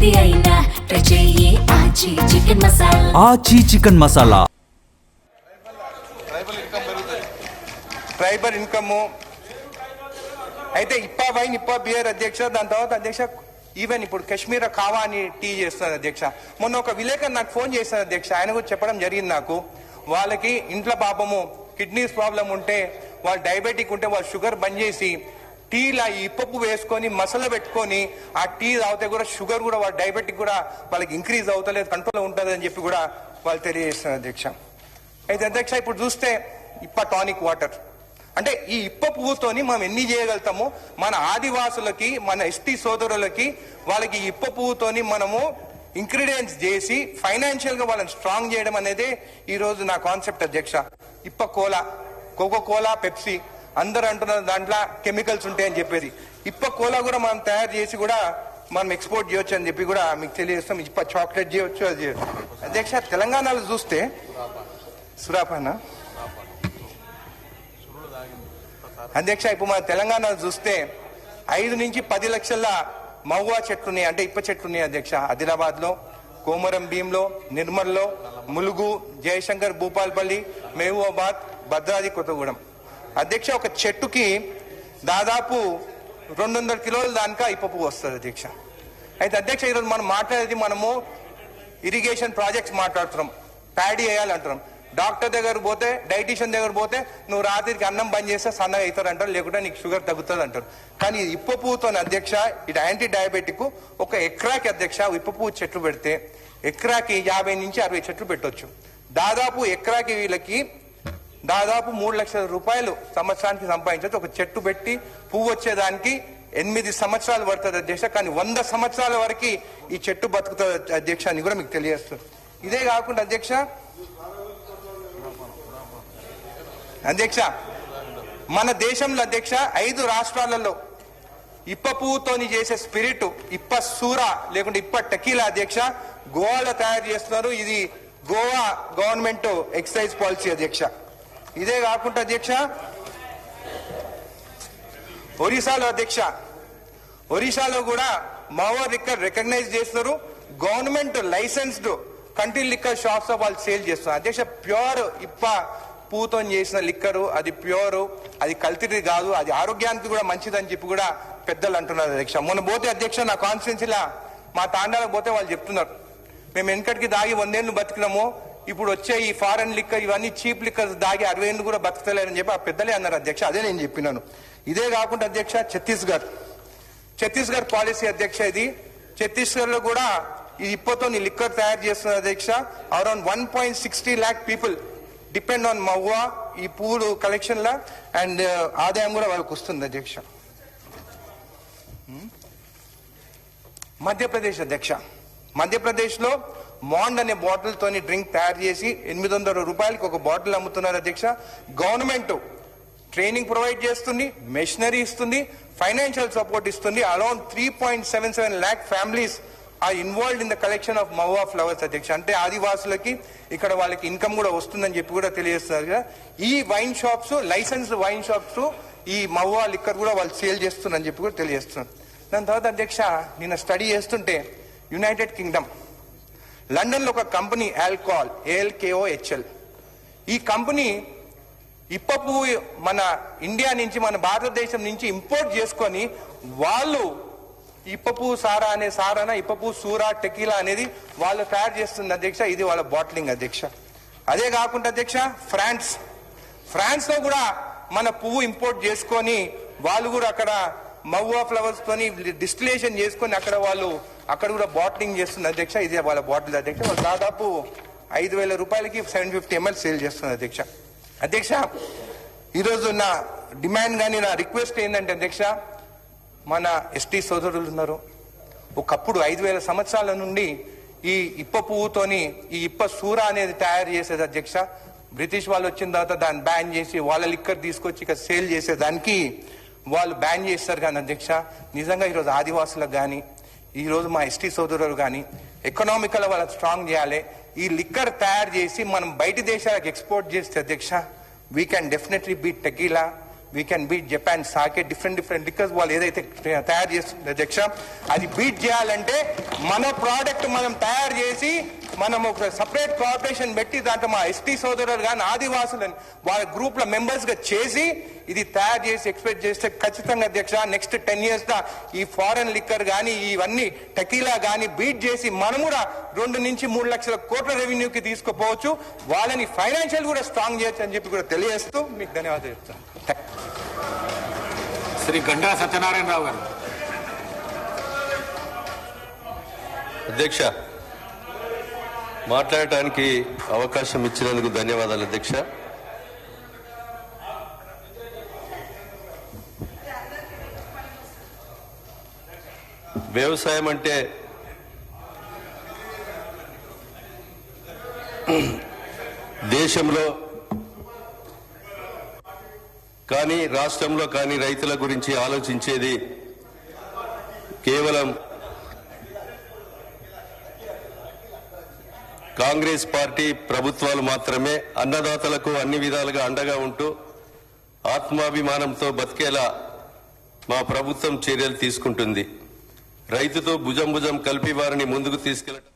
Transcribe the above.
ఏది అయినా ట్రై చెయ్యి ఆచి చికెన్ మసాలా. ఆచి చికెన్ మసాలా. ట్రైబల్ ఇన్కమ్ అయితే ఇప్పా వైన్ ఇప్పా బియర్ అధ్యక్ష. దాని తర్వాత అధ్యక్ష ఈవెన్ ఇప్పుడు కాశ్మీర్ కావా అని టీ చేస్తున్నారు అధ్యక్ష. మొన్న ఒక విలేకరు నాకు ఫోన్ చేశారు అధ్యక్ష. ఆయన కూడా చెప్పడం జరిగింది నాకు. వాళ్ళకి ఇంట్లో పాపము కిడ్నీస్ ప్రాబ్లం ఉంటే, వాళ్ళు డయాబెటిక్ ఉంటే వాళ్ళు షుగర్ బంద్ చేసి టీలా ఈ ఇప్పపు వేసుకొని మసాలా పెట్టుకొని ఆ టీ తాగితే కూడా షుగర్ కూడా వాళ్ళ డయాబెటిక్ కూడా వాళ్ళకి ఇంక్రీజ్ అవుతలేదు, కంట్రోల్ ఉంటుంది అని చెప్పి కూడా వాళ్ళు తెలియజేస్తున్నారు అధ్యక్ష. అయితే అధ్యక్ష ఇప్పుడు చూస్తే ఇప్ప టానిక్ వాటర్ అంటే ఈ ఇప్ప పువ్వుతోని మనం ఎన్ని చేయగలుగుతామో మన ఆదివాసులకి, మన ఎస్టీ సోదరులకి, వాళ్ళకి ఈ ఇప్ప పువ్వుతోని మనము ఇంగ్రీడియంట్స్ చేసి ఫైనాన్షియల్ గా వాళ్ళని స్ట్రాంగ్ చేయడం అనేది ఈ రోజు నా కాన్సెప్ట్ అధ్యక్ష. ఇప్ప కోలా, కోకో కోలా, పెప్సీ అందరూ అంటున్నారు దాంట్లో కెమికల్స్ ఉంటాయని చెప్పేది. ఇప్ప కోలా కూడా మనం తయారు చేసి కూడా మనం ఎక్స్పోర్ట్ చేయొచ్చు అని చెప్పి కూడా మీకు తెలియజేస్తాం. ఇప్ప చాక్లెట్ చేయొచ్చు. అది అధ్యక్ష తెలంగాణలో చూస్తే సురాపాన అధ్యక్ష ఇప్పుడు మన తెలంగాణలో చూస్తే 5 నుంచి 10 లక్షల మహువా చెట్లున్నాయి, అంటే ఇప్ప చెట్లున్నాయి అధ్యక్ష. ఆదిలాబాద్ లో, కోమరం భీంలో, నిర్మల్లో, ములుగు, జయశంకర్, భూపాల్పల్లి, మహబూబాబాద్, భద్రాద్రి కొత్తగూడెం అధ్యక్ష. ఒక చెట్టుకి దాదాపు 200 కిలోల దానికా ఇప్ప పువ్వు వస్తుంది అధ్యక్ష. అయితే అధ్యక్ష ఈరోజు మనం మాట్లాడేది మనము ఇరిగేషన్ ప్రాజెక్ట్స్ మాట్లాడుతున్నాం, ప్యాడీ వేయాలంటున్నాం. డాక్టర్ దగ్గర పోతే, డైటీషియన్ దగ్గర పోతే నువ్వు రాత్రికి అన్నం బంద్ చేస్తే సన్నగా అవుతారు అంటారు, లేకుంటే నీకు షుగర్ తగ్గుతుంది అంటారు. కానీ ఇప్ప పువ్వుతో అధ్యక్ష ఇది యాంటీ డయాబెటిక్. ఒక ఎకరాకి అధ్యక్ష ఇప్ప పువ్వు చెట్లు పెడితే ఎకరాకి 50 నుంచి 60 చెట్లు పెట్టొచ్చు. దాదాపు ఎకరాకి వీళ్ళకి దాదాపు 3 లక్షల రూపాయలు సంవత్సరానికి సంపాదించవచ్చు. ఒక చెట్టు పెట్టి పువ్వు వచ్చేదానికి 8 సంవత్సరాలు పడుతుంది అధ్యక్ష. కానీ 100 సంవత్సరాల వరకు ఈ చెట్టు బతుకుతుంది అధ్యక్ష అని కూడా మీకు తెలియజేస్తుంది. ఇదే కాకుండా అధ్యక్ష మన దేశంలో అధ్యక్ష 5 రాష్ట్రాలలో ఇప్ప పువ్వుతోని చేసే స్పిరిట్, ఇప్ప సూరా లేకుంటే ఇప్ప టకీలా అధ్యక్ష గోవాలో తయారు చేస్తున్నారు. ఇది గోవా గవర్నమెంట్ ఎక్సైజ్ పాలసీ అధ్యక్ష. ఇదే కాకుండా అధ్యక్ష ఒరిస్సాలో కూడా మహువా లిక్కర్ రికగ్నైజ్ చేస్తున్నారు. Government licensed country liquor shops వాళ్ళు సేల్ చేస్తున్నారు అధ్యక్ష. ప్యూర్ ఇప్ప పువ్వుతో చేసిన లిక్కరు, అది ప్యూర్, అది కల్తీది కాదు, అది ఆరోగ్యానికి కూడా మంచిదని చెప్పి కూడా పెద్దలు అంటున్నారు అధ్యక్ష. మొన్న పోతే అధ్యక్ష నా కాన్స్టిట్యున్సీలా మా తాండాలకు పోతే వాళ్ళు చెప్తున్నారు, మేము వెనకటికి దాగి 100 ఏళ్ళు బతికినాము, ఇప్పుడు వచ్చే ఈ ఫారెన్ లిక్కర్ ఇవన్నీ చీప్ లిక్కర్స్ దాగి 60 ఏళ్ళు కూడా బతకలేరని చెప్పి ఆ పెద్దలే అన్నారు అధ్యక్ష. అదే నేను చెప్పినాను. ఇదే కాకుండా అధ్యక్ష ఛత్తీస్గఢ్ పాలసీ అధ్యక్ష. ఇది ఛత్తీస్గఢ్ లో కూడా ఈ ఇప్పతో లిక్కర్ తయారు చేస్తున్నారు అధ్యక్ష. Around 1.60 lakh people depend on Mahua, ఈ పువ్వులు కలెక్షన్ లా, అండ్ ఆదాయం కూడా వాళ్ళకి వస్తుంది అధ్యక్ష. మధ్యప్రదేశ్ అధ్యక్ష, మధ్యప్రదేశ్ లో మాండ్ అనే బాటిల్ తోని డ్రింక్ తయారు చేసి 800 రూపాయలకి ఒక బాటిల్ అమ్ముతున్నారు అధ్యక్ష. గవర్నమెంట్ ట్రైనింగ్ ప్రొవైడ్ చేస్తుంది, మెషినరీ ఇస్తుంది, ఫైనాన్షియల్ సపోర్ట్ ఇస్తుంది. Around 3.77 lakh families are involved in the collection of mahua flowers అధ్యక్ష. అంటే ఆదివాసులకి ఇక్కడ వాళ్ళకి ఇన్కమ్ కూడా వస్తుందని చెప్పి కూడా తెలియజేస్తారు కదా. ఈ wine shops, licensed wine shops ఈ మహువా లిక్కర్ కూడా వాళ్ళు సేల్ చేస్తున్నారని చెప్పి కూడా తెలియజేస్తున్నారు. దాని తర్వాత అధ్యక్ష నిన్న స్టడీ చేస్తుంటే యునైటెడ్ కింగ్డమ్ లండన్ లో ఒక కంపెనీ ఆల్కహాల్ ALKOHL, ఈ కంపెనీ ఇప్ప పువ్వు మన ఇండియా నుంచి, మన భారతదేశం నుంచి ఇంపోర్ట్ చేసుకొని వాళ్ళు ఇప్ప పువ్వు ఇప్ప పువ్వు సూరా, టెకీలా అనేది వాళ్ళు తయారు చేస్తుంది అధ్యక్ష. ఇది వాళ్ళ బాటిలింగ్ అధ్యక్ష. అదే కాకుండా అధ్యక్ష ఫ్రాన్స్ లో కూడా మన పువ్వు ఇంపోర్ట్ చేసుకొని వాళ్ళు కూడా అక్కడ మహువా ఫ్లవర్స్ తోని డిస్టిలేషన్ చేసుకొని అక్కడ కూడా బాటిలింగ్ చేస్తుంది అధ్యక్ష. ఇది వాళ్ళ బాటిల్ అధ్యక్ష. వాళ్ళు దాదాపు 5,000 రూపాయలకి 750 ml సేల్ చేస్తుంది అధ్యక్ష. ఈరోజు నా డిమాండ్ కానీ నా రిక్వెస్ట్ ఏంటంటే అధ్యక్ష, మన ఎస్టీ సోదరులు ఉన్నారు, ఒకప్పుడు 5,000 సంవత్సరాల నుండి ఈ ఇప్ప పువ్వుతోని ఈ ఇప్ప సూరా అనేది తయారు చేసేది అధ్యక్ష. బ్రిటిష్ వాళ్ళు వచ్చిన తర్వాత దాన్ని బ్యాన్ చేసి వాళ్ళ లిక్కర్ తీసుకొచ్చి ఇక్కడ సేల్ చేసేదానికి వాళ్ళు బ్యాన్ చేస్తారు. కానీ అధ్యక్ష నిజంగా ఈరోజు ఆదివాసులకు కానీ, ఈరోజు మా ఎస్టీ సోదరులు కానీ ఎకనామికల్ వాళ్ళకి స్ట్రాంగ్ చేయాలి. ఈ లిక్కర్ తయారు చేసి మనం బయట దేశాలకు ఎక్స్పోర్ట్ చేస్తే అధ్యక్ష, we can definitely beat tequila, we can beat Japan Sake different liquors వాళ్ళు ఏదైతే తయారు చేస్తుంది అధ్యక్ష, అది బీట్ చేయాలంటే మన ప్రోడక్ట్ మనం తయారు చేసి మనం ఒక సపరేట్ కార్పొరేషన్ పెట్టి దాంట్లో మా ఎస్టీ సోదరులు కానీ ఆదివాసులని వాళ్ళ గ్రూప్ లో మెంబర్స్ గా చేసి ఇది తయారు చేసి ఎక్స్పెక్ట్ చేస్తే ఖచ్చితంగా అధ్యక్ష నెక్స్ట్ 10 years దా ఈ ఫారెన్ లిక్కర్ కానీ ఇవన్నీ టెకీలా కానీ బీట్ చేసి మనం కూడా 2 నుంచి 3 లక్షల కోట్ల రెవెన్యూకి తీసుకుపోవచ్చు, వాళ్ళని ఫైనాన్షియల్ కూడా స్ట్రాంగ్ చేయొచ్చు అని చెప్పి కూడా తెలియజేస్తూ మీకు ధన్యవాదాలు చెప్తాను. శ్రీ గంటా సత్యనారాయణరావు గారు. అధ్యక్ష, మాట్లాడటానికి అవకాశం ఇచ్చినందుకు ధన్యవాదాలు అధ్యక్ష. వ్యవసాయం అంటే దేశంలో కానీ రాష్ట్రంలో కానీ రైతుల గురించి ఆలోచించేది కేవలం కాంగ్రెస్ పార్టీ ప్రభుత్వాలు మాత్రమే. అన్నదాతలకు అన్ని విధాలుగా అండగా ఉంటూ ఆత్మాభిమానంతో బతికేలా మా ప్రభుత్వం చర్యలు తీసుకుంటుంది. రైతుతో భుజం కలిపి వారిని ముందుకు తీసుకెళ్లడం